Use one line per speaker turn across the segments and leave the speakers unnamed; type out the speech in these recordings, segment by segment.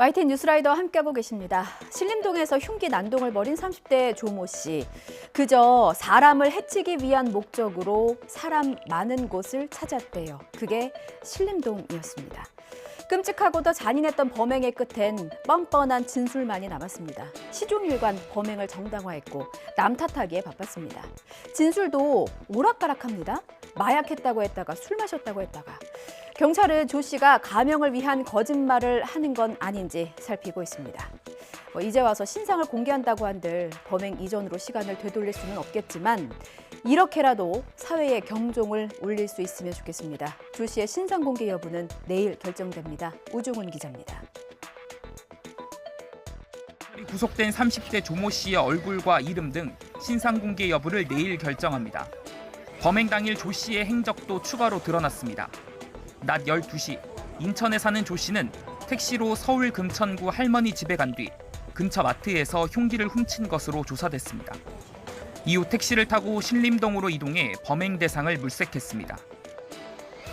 YTN 뉴스라이더와 함께하고 계십니다. 신림동에서 흉기 난동을 벌인 30대 조모 씨. 그저 사람을 해치기 위한 목적으로 사람 많은 곳을 찾았대요. 그게 신림동이었습니다. 끔찍하고도 잔인했던 범행의 끝엔 뻔뻔한 진술만이 남았습니다. 시종일관 범행을 정당화했고 남 탓하기에 바빴습니다. 진술도 오락가락합니다. 마약했다고 했다가 술 마셨다고 했다가. 경찰은 조 씨가 가명을 위한 거짓말을 하는 건 아닌지 살피고 있습니다. 이제 와서 신상을 공개한다고 한들 범행 이전으로 시간을 되돌릴 수는 없겠지만 이렇게라도 사회에 경종을 울릴 수 있으면 좋겠습니다. 조 씨의 신상 공개 여부는 내일 결정됩니다. 우종훈 기자입니다.
구속된 30대 조모 씨의 얼굴과 이름 등 신상 공개 여부를 내일 결정합니다. 범행 당일 조 씨의 행적도 추가로 드러났습니다. 낮 12시 인천에 사는 조 씨는 택시로 서울 금천구 할머니 집에 간 뒤 근처 마트에서 흉기를 훔친 것으로 조사됐습니다. 이후 택시를 타고 신림동으로 이동해 범행 대상을 물색했습니다.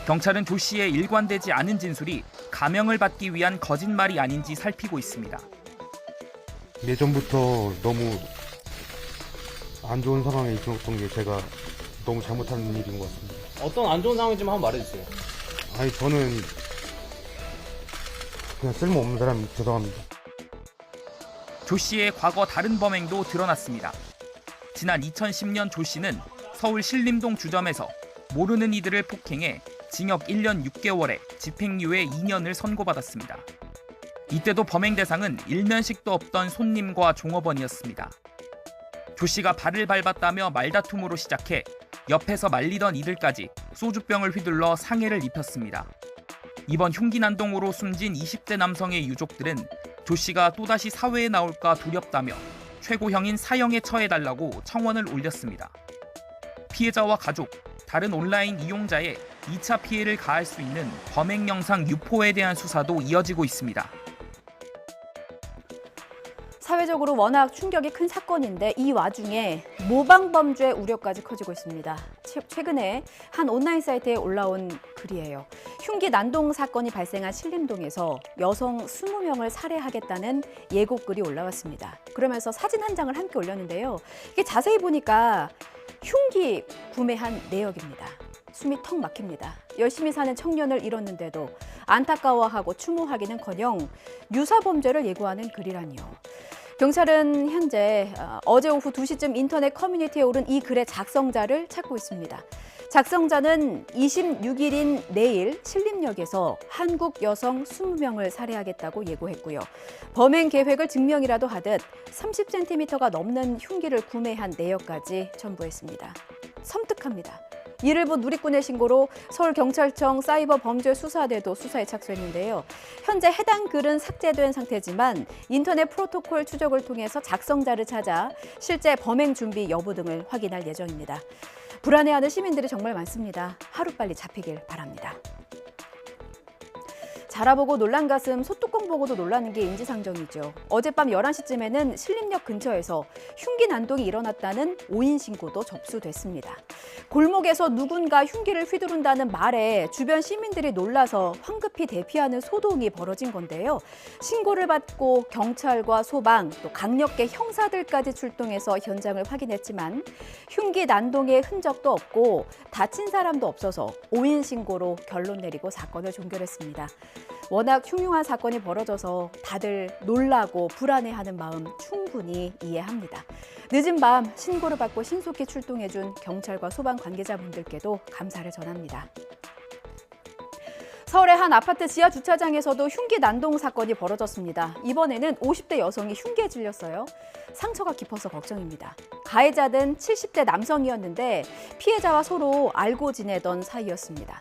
경찰은 조 씨의 일관되지 않은 진술이 가명을 받기 위한 거짓말이 아닌지 살피고 있습니다.
예전부터 너무 안 좋은 상황에 있었던 게 제가 너무 잘못한 일인 것 같습니다.
어떤 안 좋은 상황인지 한번 말해주세요.
아니 저는 그냥 쓸모없는 사람 죄송합니다.
조 씨의 과거 다른 범행도 드러났습니다. 지난 2010년 조 씨는 서울 신림동 주점에서 모르는 이들을 폭행해 징역 1년 6개월에 집행유예 2년을 선고받았습니다. 이때도 범행 대상은 일면식도 없던 손님과 종업원이었습니다. 조 씨가 발을 밟았다며 말다툼으로 시작해 옆에서 말리던 이들까지 소주병을 휘둘러 상해를 입혔습니다. 이번 흉기 난동으로 숨진 20대 남성의 유족들은 조 씨가 또다시 사회에 나올까 두렵다며 최고형인 사형에 처해달라고 청원을 올렸습니다. 피해자와 가족, 다른 온라인 이용자의 2차 피해를 가할 수 있는 범행 영상 유포에 대한 수사도 이어지고 있습니다.
사회적으로 워낙 충격이 큰 사건인데 이 와중에 모방범죄 우려까지 커지고 있습니다. 최근에 한 온라인 사이트에 올라온 글이에요. 흉기 난동 사건이 발생한 신림동에서 여성 20명을 살해하겠다는 예고글이 올라왔습니다. 그러면서 사진 한 장을 함께 올렸는데요. 이게 자세히 보니까 흉기 구매한 내역입니다. 숨이 턱 막힙니다. 열심히 사는 청년을 잃었는데도 안타까워하고 추모하기는커녕 유사범죄를 예고하는 글이라니요. 경찰은 현재 어제 오후 2시쯤 인터넷 커뮤니티에 오른 이 글의 작성자를 찾고 있습니다. 작성자는 26일인 내일 신림역에서 한국 여성 20명을 살해하겠다고 예고했고요. 범행 계획을 증명이라도 하듯 30cm가 넘는 흉기를 구매한 내역까지 첨부했습니다. 섬뜩합니다. 이를 본 누리꾼의 신고로 서울경찰청 사이버범죄수사대도 수사에 착수했는데요. 현재 해당 글은 삭제된 상태지만 인터넷 프로토콜 추적을 통해서 작성자를 찾아 실제 범행 준비 여부 등을 확인할 예정입니다. 불안해하는 시민들이 정말 많습니다. 하루빨리 잡히길 바랍니다. 자라보고 놀란 가슴 소뚜껑 보고도 놀라는 게 인지상정이죠. 어젯밤 11시쯤에는 신림역 근처에서 흉기 난동이 일어났다는 5인 신고도 접수됐습니다. 골목에서 누군가 흉기를 휘두른다는 말에 주변 시민들이 놀라서 황급히 대피하는 소동이 벌어진 건데요. 신고를 받고 경찰과 소방, 또 강력계 형사들까지 출동해서 현장을 확인했지만 흉기 난동의 흔적도 없고 다친 사람도 없어서 5인 신고로 결론 내리고 사건을 종결했습니다. 워낙 흉흉한 사건이 벌어져서 다들 놀라고 불안해하는 마음 충분히 이해합니다. 늦은 밤 신고를 받고 신속히 출동해준 경찰과 소방 관계자분들께도 감사를 전합니다. 서울의 한 아파트 지하 주차장에서도 흉기 난동 사건이 벌어졌습니다. 이번에는 50대 여성이 흉기에 찔렸어요. 상처가 깊어서 걱정입니다. 가해자는 70대 남성이었는데 피해자와 서로 알고 지내던 사이였습니다.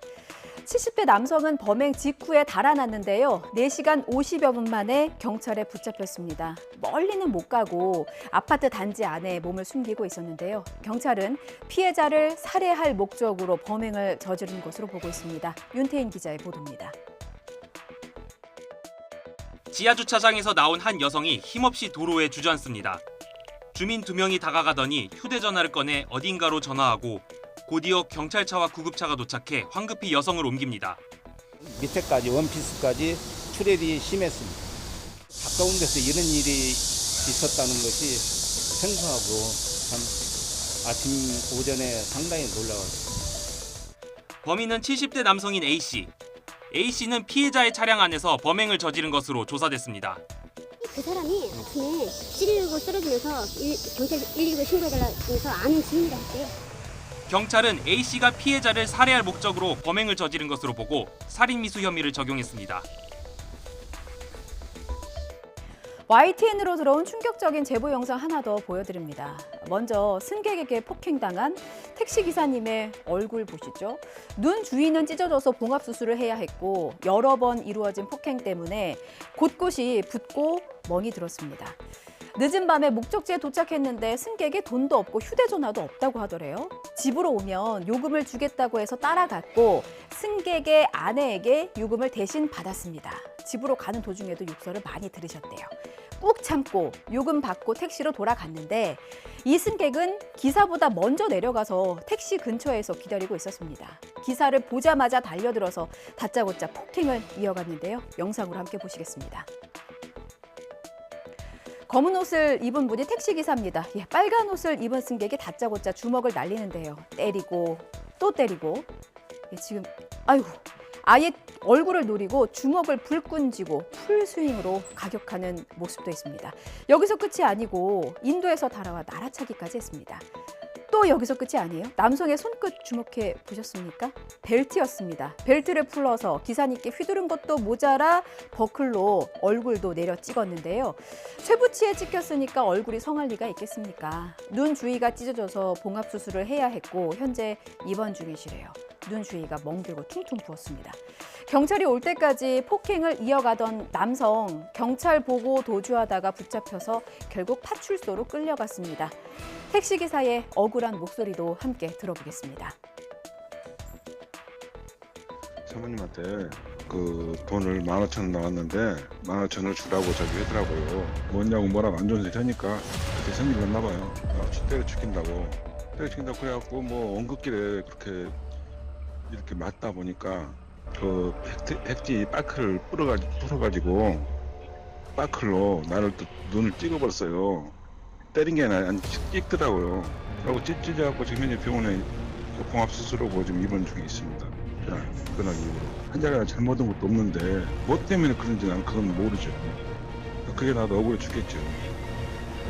70대 남성은 범행 직후에 달아났는데요. 4시간 50여 분 만에 경찰에 붙잡혔습니다. 멀리는 못 가고 아파트 단지 안에 몸을 숨기고 있었는데요. 경찰은 피해자를 살해할 목적으로 범행을 저지른 것으로 보고 있습니다. 윤태인 기자의 보도입니다.
지하주차장에서 나온 한 여성이 힘없이 도로에 주저앉습니다. 주민 2명이 다가가더니 휴대전화를 꺼내 어딘가로 전화하고 곧이어 경찰차와 구급차가 도착해 황급히 여성을 옮깁니다.
밑에까지 원피스까지 출혈이 심했습니다. 가까운 데서 이런 일이 있었다는 것이 생소하고 참 아침 오전에 상당히 놀라웠어요.
범인은 70대 남성인 A씨. A씨는 피해자의 차량 안에서 범행을 저지른 것으로 조사됐습니다.
그 사람이 아침에 찌르고 쓰러지면서 경찰 119에 신고해달라면서 아는 지인이라 했대요.
경찰은 A씨가 피해자를 살해할 목적으로 범행을 저지른 것으로 보고 살인미수 혐의를 적용했습니다.
YTN으로 들어온 충격적인 제보 영상 하나 더 보여드립니다. 먼저 승객에게 폭행당한 택시기사님의 얼굴 보시죠. 눈 주위는 찢어져서 봉합수술을 해야 했고 여러 번 이루어진 폭행 때문에 곳곳이 붓고 멍이 들었습니다. 늦은 밤에 목적지에 도착했는데 승객에 돈도 없고 휴대전화도 없다고 하더래요. 집으로 오면 요금을 주겠다고 해서 따라갔고 승객의 아내에게 요금을 대신 받았습니다. 집으로 가는 도중에도 욕설을 많이 들으셨대요. 꾹 참고 요금 받고 택시로 돌아갔는데 이 승객은 기사보다 먼저 내려가서 택시 근처에서 기다리고 있었습니다. 기사를 보자마자 달려들어서 다짜고짜 폭행을 이어갔는데요. 영상으로 함께 보시겠습니다. 검은 옷을 입은 분이 택시기사입니다. 빨간 옷을 입은 승객이 다짜고짜 주먹을 날리는데요. 때리고 또 때리고 지금 아예 얼굴을 노리고 주먹을 불끈 쥐고 풀스윙으로 가격하는 모습도 있습니다. 여기서 끝이 아니고 인도에서 달아와 날아차기까지 했습니다. 또 여기서 끝이 아니에요. 남성의 손끝 주목해 보셨습니까? 벨트였습니다. 벨트를 풀러서 기사님께 휘두른 것도 모자라 버클로 얼굴도 내려 찍었는데요. 쇠붙이에 찍혔으니까 얼굴이 성할 리가 있겠습니까? 눈 주위가 찢어져서 봉합수술을 해야 했고 현재 입원 중이시래요. 눈 주위가 멍들고 퉁퉁 부었습니다. 경찰이 올 때까지 폭행을 이어가던 남성, 경찰 보고 도주하다가 붙잡혀서 결국 파출소로 끌려갔습니다. 택시기사의 억울한 목소리도 함께 들어보겠습니다.
사모님한테 그 돈을 15,000원 나왔는데 15,000원을 주라고 저기 하더라고요. 뭐냐고 뭐라고 안 좋은 소리 하니까 그때 생일을 했나 봐요. 때려 죽인다고 그래갖고 뭐 언급길에 그렇게 이렇게 맞다 보니까 그 백지 바크를 풀어가지고 바클로 나를 또 눈을 찍어버렸어요. 때린 게 아니라 찍더라고요. 그리고 찢어갖고 지금 현재 병원에 봉합수술하고 지금 입원 중에 있습니다. 그날 이후로 환자가 잘못한 것도 없는데 뭐 때문에 그런지 난 그건 모르죠. 그게 나도 억울해 죽겠죠.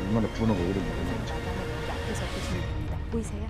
얼마나 분하고 억울한지.
앞에서 보시면 됩니다. 보이세요?